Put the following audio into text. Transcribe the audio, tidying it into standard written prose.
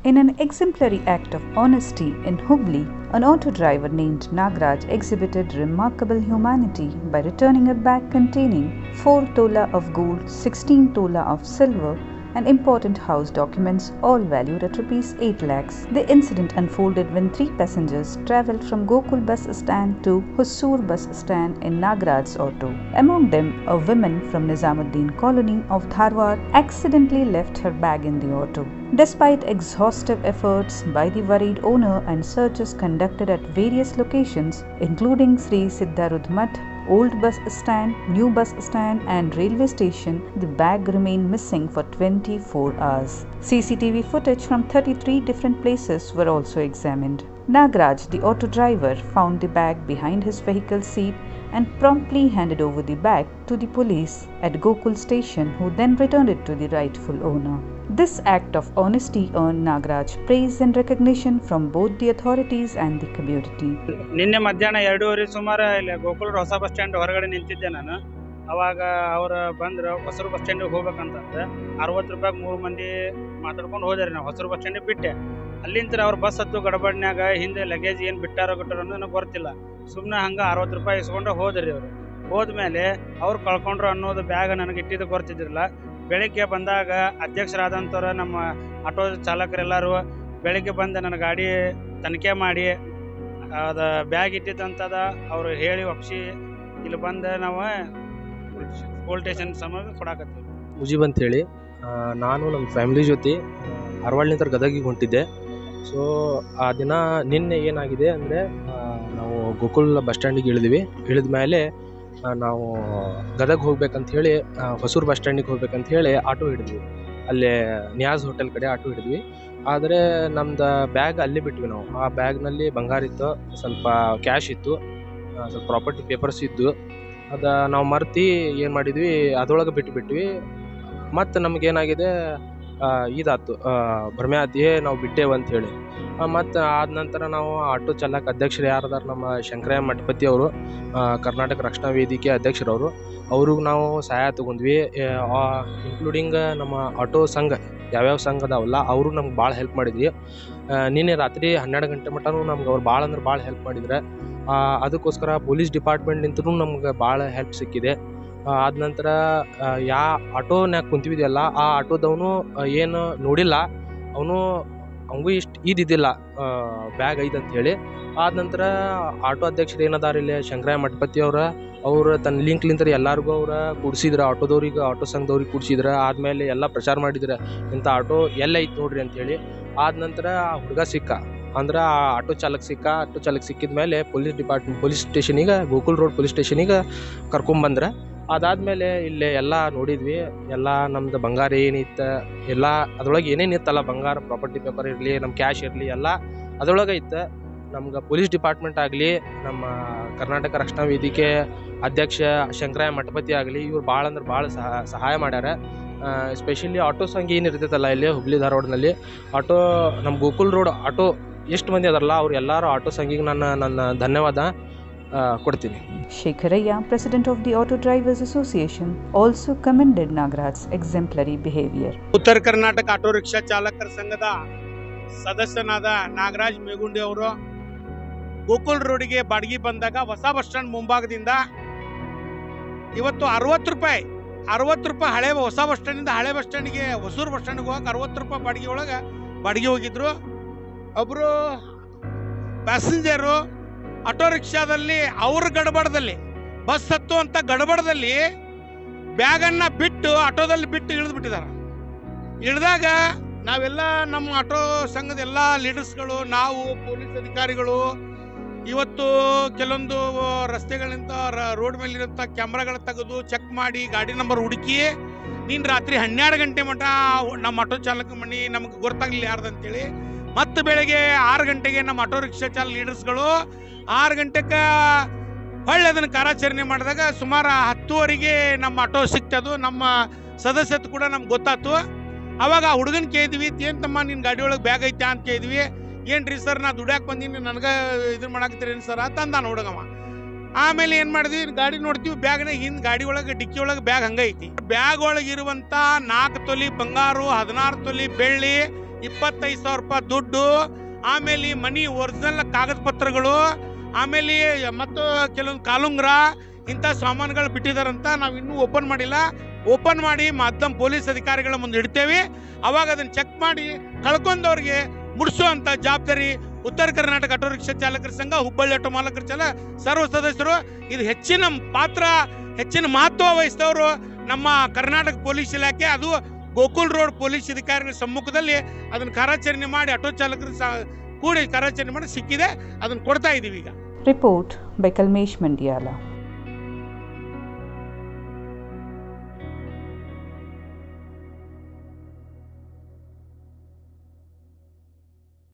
In an exemplary act of honesty in Hubli, an auto driver named Nagraj exhibited remarkable humanity by returning a bag containing 4 tola of gold, 16 tola of silver, and important house documents, all valued at Rs 8 lakhs. The incident unfolded when 3 passengers travelled from Gokul bus stand to Hosur bus stand in Nagraj's auto. Among them, a woman from Nizamuddin colony of Dharwad accidentally left her bag in the auto. Despite exhaustive efforts by the worried owner and searches conducted at various locations, including Sri Siddharudh Math, Old Bus Stand, New Bus Stand and Railway Station, the bag remained missing for 24 hours. CCTV footage from 33 different places were also examined. Nagraj, the auto driver, found the bag behind his vehicle seat and promptly handed over the bag to the police at Gokul station, who then returned it to the rightful owner. This act of honesty earned Nagraj praise and recognition from both the authorities and the community. ನಿನ್ನೆ ಮಧ್ಯಾಹ್ನ 2:30 ಸುಮಾರು ಇಲ್ಲಿ ಗೋಕುಲ್ ಹೊಸ bus stand ಹೊರಗಡೆ ನಿಂತಿದ್ದೆ ನಾನು. ಅವಾಗ ಅವರು ಬಂದ್ರು ಹೊಸರು ಬಸ್ ಸ್ಟ್ಯಾಂಡಿಗೆ ಹೋಗ್ಬೇಕಂತಂದ್ರೆ 60 ರೂಪಾಯಿಗೆ 3 ಮಂದಿ ಮಾತಾಡ್ಕೊಂಡು ಹೋದ್ರಿ. ನಾವು ಹೊಸರು ಬಸ್ ಸ್ಟ್ಯಾಂಡಿಗೆ ಬಿಟ್ಟೆ. ಅಲ್ಲಿಂದ ಅವ್ರ ಬಸ್ ಹತ್ತು ಗಡಬಡ್ನ್ಯಾಗ ಹಿಂದೆ ಲಗೇಜ್ ಏನು ಬಿಟ್ಟಾರೋ ಅನ್ನೋದು ನನಗೆ ಗೊತ್ತಿಲ್ಲ. ಸುಮ್ಮನೆ ಹಂಗೆ 60 ರೂಪಾಯಿ ಇಸ್ಕೊಂಡು ಹೋದ್ರಿ ಅವರು. ಹೋದ್ಮೇಲೆ ಅವ್ರು ಕಳ್ಕೊಂಡ್ರು ಅನ್ನೋದು ಬ್ಯಾಗ್ ನನಗೆ ಇಟ್ಟಿದ್ದು ಗೊತ್ತಿದ್ದಿರಲ್ಲ. ಬೆಳಿಗ್ಗೆ ಬಂದಾಗ ಅಧ್ಯಕ್ಷರಾದಂಥವ್ರು ನಮ್ಮ ಆಟೋ ಚಾಲಕರೆಲ್ಲರೂ ಬೆಳಿಗ್ಗೆ ಬಂದು ನನ್ನ ಗಾಡಿ ತನಿಖೆ ಮಾಡಿ ಅದು ಬ್ಯಾಗ್ ಇಟ್ಟಿದ್ದಂಥದ ಅವರು ಹೇಳಿ ಒಪ್ಪಿಸಿ ಇಲ್ಲಿ ಬಂದು ನಾವು ಪೊಲೀಸ್ ಸ್ಟೇಷನ್ ಸಮಾನ ಕೊಡಾಕತ್ತೀವಿ. ಮುಜೀಬ್ ಅಂತೇಳಿ ನಾನು ನಮ್ಮ ಫ್ಯಾಮಿಲಿ ಜೊತೆ ಅರವಾಳ್ನಿಂದ ಗದಗಿಗೆ ಹೊಂಟಿದ್ದೆ. ಸೊ ಆ ದಿನ ನಿನ್ನೆ ಏನಾಗಿದೆ ಅಂದರೆ ನಾವು ಗೋಕುಲ್ ಬಸ್ ಸ್ಟ್ಯಾಂಡಿಗೆ ಇಳಿದ ಮೇಲೆ ನಾವು ಗದಗ ಹೋಗ್ಬೇಕಂತ ಹೇಳಿ ಹೊಸೂರು ಬಸ್ ಸ್ಟ್ಯಾಂಡಿಗೆ ಹೋಗ್ಬೇಕಂತ ಹೇಳಿ ಆಟೋ ಹಿಡಿದ್ವಿ. ಅಲ್ಲೇ ನಿಯಾಜ್ ಹೋಟೆಲ್ ಕಡೆ ಆಟೋ ಹಿಡಿದ್ವಿ. ಆದರೆ ನಮ್ದು ಬ್ಯಾಗ್ ಅಲ್ಲೇ ಬಿಟ್ವಿ ನಾವು. ಆ ಬ್ಯಾಗ್ನಲ್ಲಿ ಬಂಗಾರ ಇತ್ತು, ಸ್ವಲ್ಪ ಕ್ಯಾಶ್ ಇತ್ತು, ಸ್ವಲ್ಪ ಪ್ರಾಪರ್ಟಿ ಪೇಪರ್ಸ್ ಇದ್ದು. ಅದು ನಾವು ಮರ್ತಿ ಏನು ಮಾಡಿದ್ವಿ, ಅದರೊಳಗೆ ಬಿಟ್ಬಿಟ್ವಿ. ಮತ್ತು ನಮಗೇನಾಗಿದೆ ಇದಾಯ್ತು, ಭ್ರಮೆ ಆತಿ ನಾವು ಬಿಟ್ಟೇವು ಅಂಥೇಳಿ. ಮತ್ತು ಆದ ನಂತರ ನಾವು ಆಟೋ ಚಾಲಕ ಅಧ್ಯಕ್ಷರು ಯಾರದಾರ ನಮ್ಮ ಶಂಕರಯ್ಯ ಮಠಪತಿ ಅವರು, ಕರ್ನಾಟಕ ರಕ್ಷಣಾ ವೇದಿಕೆ ಅಧ್ಯಕ್ಷರವರು, ಅವ್ರಿಗೆ ನಾವು ಸಹಾಯ ತೊಗೊಂಡ್ವಿ. ಇನ್ಕ್ಲೂಡಿಂಗ್ ನಮ್ಮ ಆಟೋ ಸಂಘ ಯಾವ್ಯಾವ ಸಂಘ ಅದಾವಲ್ಲ ಅವರು ನಮ್ಗೆ ಭಾಳ ಹೆಲ್ಪ್ ಮಾಡಿದ್ವಿ. ನಿನ್ನೆ ರಾತ್ರಿ 12 ಗಂಟೆ ಮಟನೂ ನಮ್ಗೆ ಅವ್ರು ಭಾಳ ಅಂದ್ರೆ ಭಾಳ ಹೆಲ್ಪ್ ಮಾಡಿದ್ರೆ. ಅದಕ್ಕೋಸ್ಕರ ಪೊಲೀಸ್ ಡಿಪಾರ್ಟ್ಮೆಂಟ್ನಿಂದನೂ ನಮ್ಗೆ ಭಾಳ ಹೆಲ್ಪ್ ಸಿಕ್ಕಿದೆ. ಆದ ನಂತರ ಆಟೋನ್ಯಾಗ ಕುಂತಿದ್ವಲ್ಲ ಆ ಆಟೋದವನು ಏನು ನೋಡಿಲ್ಲ, ಅವನಿಗೂ ಇದಿದ್ದಿಲ್ಲ ಬ್ಯಾಗ್ ಐತೆ ಅಂಥೇಳಿ. ಆದ ನಂತರ ಆಟೋ ಅಧ್ಯಕ್ಷರು ಏನದಾರ ಇಲ್ಲಿ ಶಂಕರಯ್ಯ ಮಠಪತಿ ಅವ್ರ ತನ್ನ ಲಿಂಕ್ಲಿಂದ ಎಲ್ಲರಿಗೂ ಕೂಡಿಸಿದ್ರು, ಆಟೋದವ್ರಿಗೆ ಆಟೋ ಸಂಘದವ್ರಿಗೆ ಕೂಡಿಸಿದ್ರು. ಆದಮೇಲೆ ಎಲ್ಲ ಪ್ರಚಾರ ಮಾಡಿದ್ರು ಇಂಥ ಆಟೋ ಎಲ್ಲೈತೆ ನೋಡ್ರಿ ಅಂಥೇಳಿ. ಆದ ನಂತರ ಆ ಹುಡುಗ ಸಿಕ್ಕ, ಅಂದ್ರೆ ಆ ಆಟೋ ಚಾಲಕ ಸಿಕ್ಕಿದ ಮೇಲೆ ಪೊಲೀಸ್ ಸ್ಟೇಷನಿಗೆ, ಗೋಕುಲ್ ರೋಡ್ ಪೊಲೀಸ್ ಸ್ಟೇಷನಿಗೆ ಕರ್ಕೊಂಬಂದ್ರೆ. ಅದಾದಮೇಲೆ ಇಲ್ಲೇ ಎಲ್ಲ ನೋಡಿದ್ವಿ. ಎಲ್ಲ ನಮ್ದು ಬಂಗಾರ ಏನಿತ್ತು ಎಲ್ಲ ಅದ್ರೊಳಗೆ ಏನೇನಿತ್ತಲ್ಲ, ಬಂಗಾರ ಪ್ರಾಪರ್ಟಿ ಪೇಪರ್ ಇರಲಿ, ನಮ್ಮ ಕ್ಯಾಶ್ ಇರಲಿ, ಎಲ್ಲ ಅದ್ರೊಳಗೆ ಇತ್ತು. ನಮ್ಗೆ ಪೊಲೀಸ್ ಡಿಪಾರ್ಟ್ಮೆಂಟ್ ಆಗಲಿ, ನಮ್ಮ ಕರ್ನಾಟಕ ರಕ್ಷಣಾ ವೇದಿಕೆ ಅಧ್ಯಕ್ಷ ಶಂಕರಯ್ಯ ಮಠಪತಿ ಆಗಲಿ, ಇವ್ರು ಭಾಳ ಅಂದ್ರೆ ಭಾಳ ಸಹಾಯ ಮಾಡ್ಯಾರ. ಎಸ್ಪೆಷಲಿ ಆಟೋ ಸಂಘ ಏನು ಇರ್ತೈತಲ್ಲ ಇಲ್ಲಿ ಹುಬ್ಳಿ ಧಾರವಾಡನಲ್ಲಿ, ಆಟೋ ನಮ್ಮ ಗೋಕುಲ್ ರೋಡ್ ಆಟೋ ಎಷ್ಟು ಮಂದಿ ಅದಾರಲ್ಲ ಅವ್ರು ಎಲ್ಲರೂ ಆಟೋ ಸಂಘಿಗೆ ನನ್ನ ಧನ್ಯವಾದ ಕೊಡ್ತೀನಿ. Shekharaya, president of the Auto Drivers Association, also commended Nagraj's exemplary behavior. ಉತ್ತರ ಕರ್ನಾಟಕ ಆಟೋ ರಿಕ್ಷಾ ಚಾಲಕರ ಸಂಘದ ಸದಸ್ಯನಾದ ನಾಗರಾಜ್ ಮೇಗುಂಡಿ ಅವರು ಗೋಕುಲ್ ರೋಡಿಗೆ ಬಾಡಿಗೆ ಬಂದಾಗ ಹೊಸ ಬಸ್ ಸ್ಟ್ಯಾಂಡ್ ಮುಂಭಾಗದಿಂದ ಇವತ್ತು 60 ರೂಪಾಯಿ ಹಳೆ ಹೊಸ ಬಸ್ ಸ್ಟ್ಯಾಂಡಿಂದ ಹಳೆ ಬಸ್ ಸ್ಟ್ಯಾಂಡಿಗೆ ಹೊಸೂರು ಬಸ್ ಸ್ಟ್ಯಾಂಡ್ಗೆ ಹೋಗಕ್ಕೆ 60 ರೂಪಾಯಿ ಬಾಡಿಗೆ ಹೋಗಿದ್ರು. ಒಬ್ಬರು ಪ್ಯಾಸೆಂಜರು ಆಟೋ ರಿಕ್ಷಾದಲ್ಲಿ ಅವ್ರ ಗಡಬಡದಲ್ಲಿ ಬಸ್ ಹತ್ತುವಂಥ ಗಡಬಡದಲ್ಲಿ ಬ್ಯಾಗನ್ನು ಬಿಟ್ಟು ಆಟೋದಲ್ಲಿ ಬಿಟ್ಟು ಇಳಿದ್ಬಿಟ್ಟಿದ್ದಾರೆ. ಇಳಿದಾಗ ನಾವೆಲ್ಲ ನಮ್ಮ ಆಟೋ ಸಂಘದ ಎಲ್ಲ ಲೀಡರ್ಸ್ಗಳು, ನಾವು ಪೊಲೀಸ್ ಅಧಿಕಾರಿಗಳು ಇವತ್ತು ಕೆಲವೊಂದು ರಸ್ತೆಗಳಿಂದ ರೋಡ್ ಮೇಲಿರೋಂಥ ಕ್ಯಾಮ್ರಾಗಳ ತೆಗೆದು ಚೆಕ್ ಮಾಡಿ ಗಾಡಿ ನಂಬರ್ ಹುಡುಕಿ ನೀನು ರಾತ್ರಿ 12 ಗಂಟೆ ಮಟ್ಟ ನಮ್ಮ ಆಟೋ ಚಾಲಕ ಮನೆ ನಮಗೆ ಗೊತ್ತಾಗಲಿಲ್ಲ ಯಾರ್ದಂತೇಳಿ ಮತ್ತು ಬೆಳಗ್ಗೆ 6 ಗಂಟೆಗೆ ನಮ್ಮ ಆಟೋ ರಿಕ್ಷಾ ಚಾಲಕ ಲೀಡರ್ಸ್ಗಳು 6 ಗಂಟೆಗೆ ಹೊಳ್ಳಿ ಅದನ್ನು ಕಾರ್ಯಾಚರಣೆ ಮಾಡಿದಾಗ ಸುಮಾರು 10:30ಗೆ ನಮ್ಮ ಆಟೋ ಸಿಕ್ತದು. ನಮ್ಮ ಸದಸ್ಯತೆ ಕೂಡ ನಮ್ಗೆ ಗೊತ್ತಾಯ್ತು. ಅವಾಗ ಆ ಹುಡುಗನ ಕೇಳಿದ್ವಿ, ಏನು ತಮ್ಮ ನಿನ್ನ ಗಾಡಿ ಒಳಗೆ ಬ್ಯಾಗ್ ಐತೆ ಅಂತ ಕೇಳಿದ್ವಿ. ಏನು ರೀ ಸರ್, ನಾ ದುಡ್ಯಾಕೆ ಬಂದೀನಿ, ನನಗೆ ಇದನ್ನು ಮಾಡಾಕತ್ತೀರೇನು ಸರ್ ತಂದಾನ ಹುಡುಗಮ್ಮ. ಆಮೇಲೆ ಏನು ಮಾಡಿದ್ವಿ, ಗಾಡಿ ನೋಡ್ತೀವಿ, ಬ್ಯಾಗ್ನಾಗ ಹಿಂದೆ ಗಾಡಿ ಒಳಗೆ ಡಿಕ್ಕಿ ಒಳಗೆ ಬ್ಯಾಗ್ ಹಂಗೈತಿ. ಬ್ಯಾಗ್ ಒಳಗೆ ಇರುವಂಥ 4 ತೊಲಿ ಬಂಗಾರು, 16 ತೊಲಿ ಬೆಳ್ಳಿ, 25,000 ರೂಪಾಯಿ ದುಡ್ಡು, ಆಮೇಲೆ ಮನಿ ಒರಿಜಿನಲ್ ಕಾಗದ ಪತ್ರಗಳು, ಆಮೇಲೆ ಮತ್ತು ಕೆಲವೊಂದು ಕಾಲುಂಗ್ರ ಇಂಥ ಸಾಮಾನುಗಳು ಬಿಟ್ಟಿದಾರಂತ. ನಾವು ಇನ್ನೂ ಓಪನ್ ಮಾಡಿಲ್ಲ. ಓಪನ್ ಮಾಡಿ ಮಾಧ್ಯಮ ಪೊಲೀಸ್ ಅಧಿಕಾರಿಗಳ ಮುಂದೆ ಇಡ್ತೇವೆ. ಅವಾಗ ಅದನ್ನು ಚೆಕ್ ಮಾಡಿ ಕಳ್ಕೊಂಡವ್ರಿಗೆ ಮುಡಿಸುವಂಥ ಜವಾಬ್ದಾರಿ ಉತ್ತರ ಕರ್ನಾಟಕ ಆಟೋ ರಿಕ್ಷಾ ಚಾಲಕರ ಸಂಘ, ಹುಬ್ಬಳ್ಳಿ ಆಟೋ ಮಾಲಕರ ಸಂಘ ಸರ್ವ ಸದಸ್ಯರು. ಇದು ಹೆಚ್ಚಿನ ಪಾತ್ರ, ಹೆಚ್ಚಿನ ಮಹತ್ವ ವಹಿಸಿದವರು ನಮ್ಮ ಕರ್ನಾಟಕ ಪೊಲೀಸ್ ಇಲಾಖೆ. ಅದು ಗೋಕುಲ್ ರೋಡ್ ಪೊಲೀಸ್ ಅಧಿಕಾರಿಗಳ ಸಮ್ಮುಖದಲ್ಲಿ ಅದನ್ನು ಕಾರ್ಯಾಚರಣೆ ಮಾಡಿ ಆಟೋ ಚಾಲಕರು ಕೂಡಿ ಕಾರ್ಯಾಚರಣೆ ಮಾಡಿ ಸಿಕ್ಕಿದೆ. ಅದನ್ನು ಕೊಡ್ತಾ ಇದ್ದೀವಿ ಈಗ. Report by Kalmesh Mandiala.